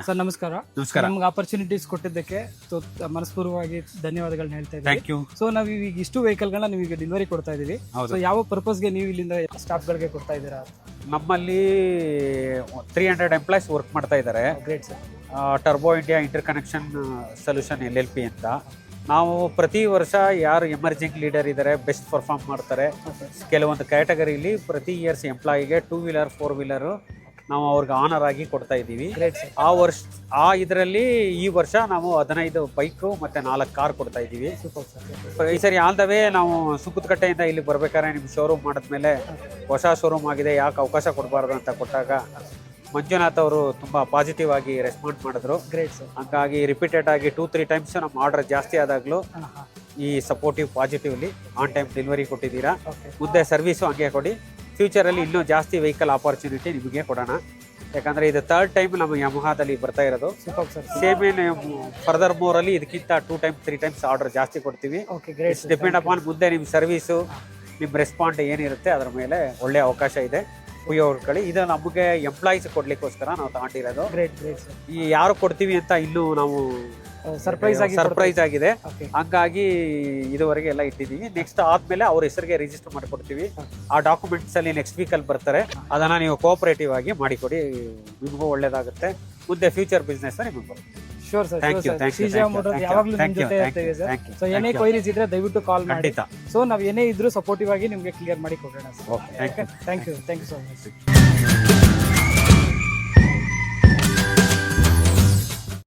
Sir ನಮಸ್ಕಾರ. ನಮಸ್ಕಾರ. ನಮ್ಗೆ ಆಪರ್ಚುನಿಟೀಸ್ ಕೊಟ್ಟಿದ್ದಕ್ಕೆ ಮನಸ್ಪೂರ್ವಕವಾಗಿ ಧನ್ಯವಾದಗಳನ್ನ ಹೇಳ್ತಾ ಇದ್ದೀವಿ. Thank you. ಸೊ ನಾವು ಈಗ ಇಷ್ಟು ವೆಹಿಕಲ್ ಗಳನ್ನ ನಿಮಗೆ ಡೆಲಿವರಿ ಕೊಡ್ತಾ ಇದೀವಿ. ಸೊ ಯಾವ ಪರ್ಪಸ್ಗೆ ನೀವು ಇಲ್ಲಿಂದ ಸ್ಟಾಫ್ ಗಳಿಗೆ ಕೊಡ್ತಾ ಇದ್ದೀರಾ? ನಮ್ಮಲ್ಲಿ 300 ಎಂಪ್ಲಾಯ್ಸ್ ವರ್ಕ್ ಮಾಡ್ತಾ ಇದ್ದಾರೆ. Great sir. Turbo India inter connection solution LLP ಅಂತ. ನಾವು ಪ್ರತಿ ವರ್ಷ ಯಾರು ಎಮರ್ಜಿಂಗ್ ಲೀಡರ್ ಇದ್ದಾರೆ, ಬೆಸ್ಟ್ ಪರ್ಫಾರ್ಮ್ ಮಾಡ್ತಾರೆ, ಕೆಲವೊಂದು ಕ್ಯಾಟಗರಿಲಿ ಪ್ರತಿ ಇಯರ್ಸ್ ಎಂಪ್ಲಾಯಿಗೆ 2 ವೀಲರ್ 4 ವೀಲರು ನಾವು ಅವ್ರಿಗೆ ಆನರ್ ಆಗಿ ಕೊಡ್ತಾ ಇದ್ದೀವಿ. ಇದರಲ್ಲಿ ಈ ವರ್ಷ ನಾವು 15 ಬೈಕು ಮತ್ತೆ 4 ಕಾರ್ ಕೊಡ್ತಾ ಇದ್ದೀವಿ. ಈ ಸರಿ ಆಲ್ ದ ವೇ ನಾವು ಸುಂಕದಕಟ್ಟೆಯಿಂದ ಇಲ್ಲಿ ಬರ್ಬೇಕಾದ್ರೆ ನಿಮ್ಮ ಶೋರೂಮ್ ಮಾಡಿದ್ಮೇಲೆ ಹೊಸ ಶೋರೂಮ್ ಆಗಿದೆ, ಯಾಕೆ ಅವಕಾಶ ಕೊಡಬಾರ್ದು ಅಂತ ಕೊಟ್ಟಾಗ ಮಂಜುನಾಥ್ ಅವರು ತುಂಬಾ ಪಾಸಿಟಿವ್ ಆಗಿ ರೆಸ್ಪಾಂಡ್ ಮಾಡಿದ್ರು. Great sir. ಹಂಗಾಗಿ ರಿಪೀಟೆಡ್ ಆಗಿ 2-3 ಟೈಮ್ಸ್ ನಮ್ಮ ಆರ್ಡರ್ ಜಾಸ್ತಿ ಆದಾಗಲೂ ಈ supportive positively on time delivery ಕೊಟ್ಟಿದ್ದೀರಾ. ಮುಂದೆ ಸರ್ವಿಸು ಹಂಗೆ ಕೊಡಿ. ಫ್ಯೂಚರಲ್ಲಿ ಇನ್ನೂ ಜಾಸ್ತಿ ವೆಹಿಕಲ್ ಆಪರ್ಚುನಿಟಿ ನಿಮಗೆ ಕೊಡೋಣ. ಯಾಕಂದ್ರೆ ಇದು 3rd ಟೈಮ್ ನಮ್ಮ ಯಮಹಾದಲ್ಲಿ ಬರ್ತಾ ಇರೋದು. ಸೇಮ್ ಫರ್ದರ್ ಮೋರಲ್ಲಿ ಇದಕ್ಕಿಂತ 2-3 ಟೈಮ್ಸ್ ಆರ್ಡರ್ ಜಾಸ್ತಿ ಕೊಡ್ತೀವಿ. ಡಿಪೆಂಡ್ ಅಪಾನ್ ಮುಂದೆ ನಿಮ್ಮ ಸರ್ವಿಸು, ನಿಮ್ಮ ರೆಸ್ಪಾಂಡ್ ಏನಿರುತ್ತೆ ಅದರ ಮೇಲೆ ಒಳ್ಳೆ ಅವಕಾಶ ಇದೆ. ಉಪಯೋಗಿಸ್ಕೊಳ್ಳಿ. ಇದು ನಮಗೆ ಎಂಪ್ಲಾಯೀಸ್ ಕೊಡ್ಲಿಕ್ಕೋಸ್ಕರ ನಾವು ತಗೊಂಡಿರೋದು. ಈ ಯಾರು ಕೊಡ್ತೀವಿ ಅಂತ ಇನ್ನೂ ನಾವು ಸರ್ಪ್ರೈಸ್ ಆಗಿದೆ. ಹಂಗಾಗಿ ಇದುವರೆಗೆ ಎಲ್ಲ ಇಟ್ಟಿದ್ದೀವಿ. ನೆಕ್ಸ್ಟ್ ಆದ್ಮೇಲೆ ಅವ್ರ ಹೆಸರಿಗೆ ರಿಜಿಸ್ಟರ್ ಮಾಡಿಕೊಡ್ತೀವಿ. ಆ ಡಾಕ್ಯುಮೆಂಟ್ಸ್ ಅಲ್ಲಿ ನೆಕ್ಸ್ಟ್ ವೀಕಲ್ಲಿ ಬರ್ತಾರೆ. ಅದನ್ನ ನೀವು ಕೋಆಪರೇಟಿವ್ ಆಗಿ ಮಾಡಿಕೊಡಿ, ನಿಮಗೂ ಒಳ್ಳೇದಾಗುತ್ತೆ. ಮುಂದೆ ಫ್ಯೂಚರ್ ಬಿಸ್ನೆಸ್ ನಿಮಗೆ ಬರುತ್ತೆ. Sure sir. Thank you. ಯಾವಾಗಲೂ ನಿಮ್ಮ ಜೊತೆ ಇರ್ತೇವೆ ಸರ್. ಸೊ ಏನೇ ಕ್ವೈರೀಸ್ ಇದ್ರೆ ದಯವಿಟ್ಟು ಕಾಲ್ ಮಾಡಿ. ಸೊ ನಾವು ಏನೇ ಇದ್ರೂ ಸಪೋರ್ಟಿವ್ ಆಗಿ ನಿಮಗೆ ಕ್ಲಿಯರ್ ಮಾಡಿ ಕೊಡೋಣ sir. Okay, thank you so much.